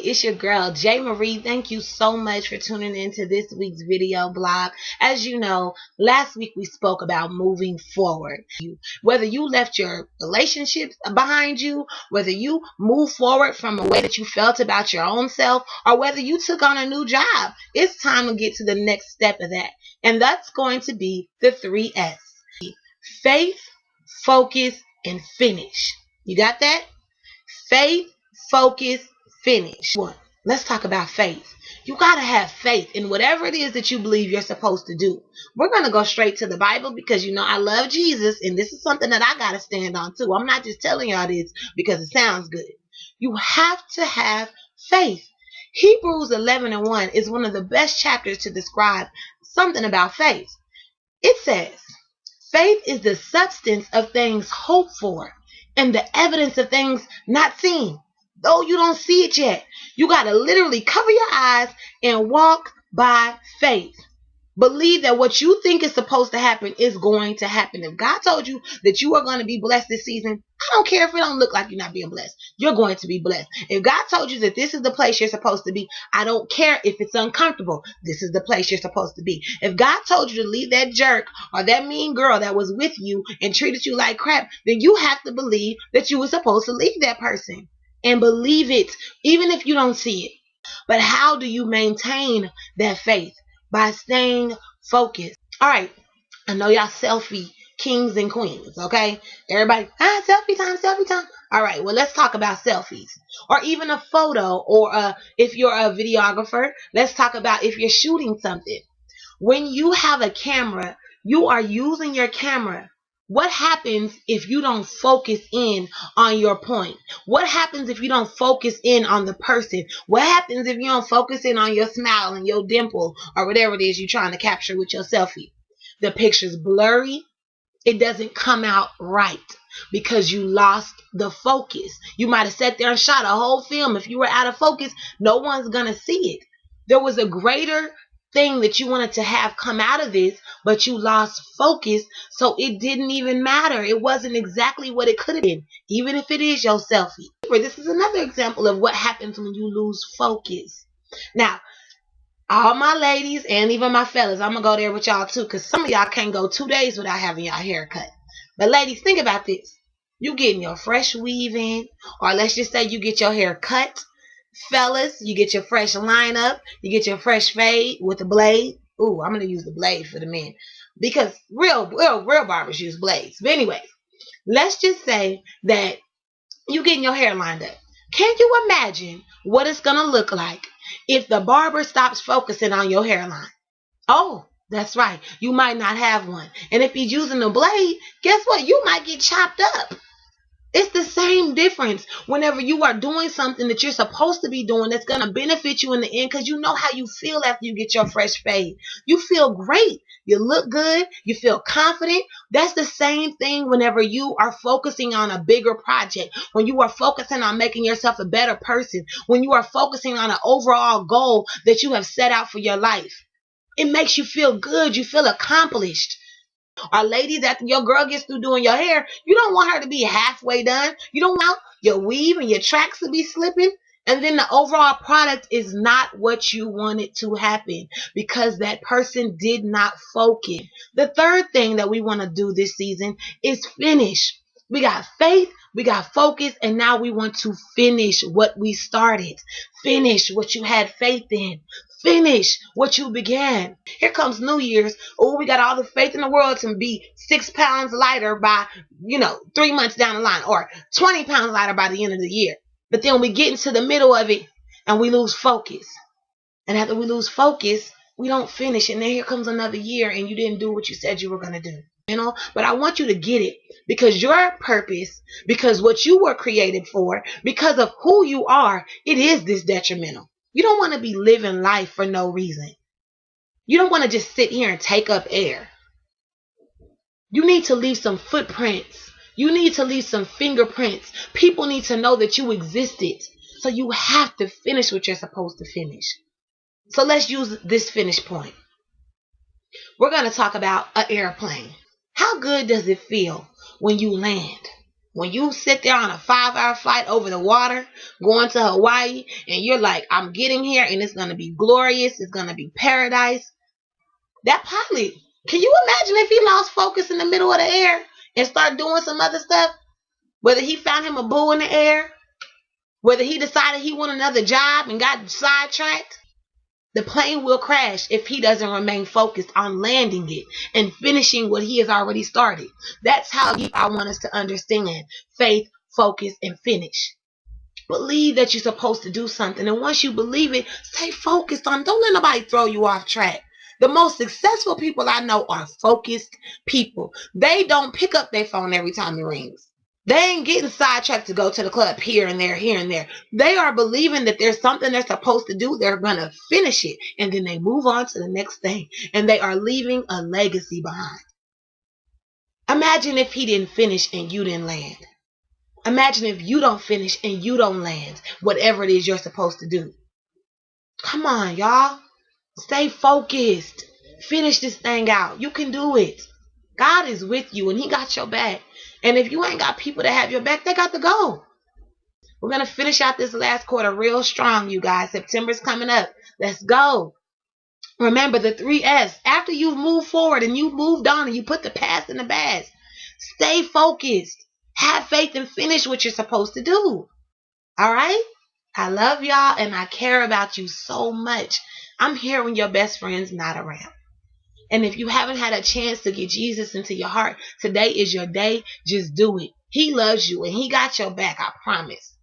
it's your girl J Marie. Thank you so much for tuning into this week's video blog. As you know, last week we spoke about moving forward. Whether you left your relationships behind you, whether you move forward from a way that you felt about your own self, or whether you took on a new job, it's time to get to the next step of that. And that's going to be the 3S. Faith, focus, and finish. You got that? Faith, focus, finish. One, let's talk about faith. You got to have faith in whatever it is that you believe you're supposed to do. We're going to go straight to the Bible because, you know, I love Jesus, and this is something that I got to stand on too. I'm not just telling y'all this because it sounds good. You have to have faith. Hebrews 11:1 is one of the best chapters to describe something about faith. It says, faith is the substance of things hoped for and the evidence of things not seen. Though you don't see it yet, you got to literally cover your eyes and walk by faith. Believe that what you think is supposed to happen is going to happen. If God told you that you are going to be blessed this season, I don't care if it don't look like you're not being blessed. You're going to be blessed. If God told you that this is the place you're supposed to be, I don't care if it's uncomfortable. This is the place you're supposed to be. If God told you to leave that jerk or that mean girl that was with you and treated you like crap, then you have to believe that you were supposed to leave that person. And believe it, even if you don't see it. But how do you maintain that faith? By staying focused. All right, I know y'all selfie kings and queens, okay? Everybody, selfie time, selfie time. All right, well, let's talk about selfies. Or even a photo, or if you're a videographer, let's talk about if you're shooting something. When you have a camera, you are using your camera. What happens if you don't focus in on your point? What happens if you don't focus in on the person? What happens if you don't focus in on your smile and your dimple or whatever it is you're trying to capture with your selfie? The picture's blurry. It doesn't come out right because you lost the focus. You might have sat there and shot a whole film. If you were out of focus, no one's going to see it. There was a greater thing that you wanted to have come out of this, but you lost focus, so it didn't even matter. It wasn't exactly what it could have been, even if it is your selfie. This is another example of what happens when you lose focus. Now, all my ladies and even my fellas, I'm gonna go there with y'all too, because some of y'all can't go 2 days without having y'all hair cut. But ladies, think about this. You getting your fresh weave in, or let's just say you get your hair cut. Fellas, you get your fresh lineup, you get your fresh fade with the blade. Ooh, I'm going to use the blade for the men because real barbers use blades. But anyway, let's just say that you getting your hair lined up. Can you imagine what it's going to look like if the barber stops focusing on your hairline? Oh, that's right. You might not have one. And if he's using the blade, guess what? You might get chopped up. It's the same difference whenever you are doing something that you're supposed to be doing that's going to benefit you in the end, because you know how you feel after you get your fresh fade. You feel great. You look good. You feel confident. That's the same thing whenever you are focusing on a bigger project, when you are focusing on making yourself a better person, when you are focusing on an overall goal that you have set out for your life. It makes you feel good. You feel accomplished. Or ladies, after your girl gets through doing your hair, you don't want her to be halfway done. You don't want your weave and your tracks to be slipping. And then the overall product is not what you wanted to happen because that person did not focus. The third thing that we want to do this season is finish. We got faith, we got focus, and now we want to finish what we started. Finish what you had faith in. Finish what you began. Here comes New Year's. Oh, we got all the faith in the world to be 6 pounds lighter by, 3 months down the line, or 20 pounds lighter by the end of the year. But then we get into the middle of it and we lose focus. And after we lose focus, we don't finish. And then here comes another year and you didn't do what you said you were going to do. But I want you to get it, because your purpose, because what you were created for, because of who you are, it is this detrimental. You don't want to be living life for no reason. You don't want to just sit here and take up air. You need to leave some footprints. You need to leave some fingerprints. People need to know that you existed. So you have to finish what you're supposed to finish. So let's use this finish point. We're going to talk about an airplane. How good does it feel when you land? When you sit there on a 5-hour flight over the water, going to Hawaii, and you're like, I'm getting here and it's going to be glorious. It's going to be paradise. That pilot, can you imagine if he lost focus in the middle of the air and start doing some other stuff? Whether he found him a boo in the air, whether he decided he wanted another job and got sidetracked, the plane will crash if he doesn't remain focused on landing it and finishing what he has already started. That's how deep I want us to understand faith, focus, and finish. Believe that you're supposed to do something, and once you believe it, stay focused on it. Don't let nobody throw you off track. The most successful people I know are focused people. They don't pick up their phone every time it rings. They ain't getting sidetracked to go to the club here and there, here and there. They are believing that there's something they're supposed to do. They're going to finish it. And then they move on to the next thing. And they are leaving a legacy behind. Imagine if he didn't finish and you didn't land. Imagine if you don't finish and you don't land whatever it is you're supposed to do. Come on, y'all. Stay focused. Finish this thing out. You can do it. God is with you and he got your back. And if you ain't got people that have your back, they got to go. We're going to finish out this last quarter real strong, you guys. September's coming up. Let's go. Remember the 3S. After you've moved forward and you've moved on and you put the past in the past, stay focused. Have faith and finish what you're supposed to do. All right? I love y'all and I care about you so much. I'm here when your best friend's not around. And if you haven't had a chance to get Jesus into your heart, today is your day. Just do it. He loves you and he got your back, I promise.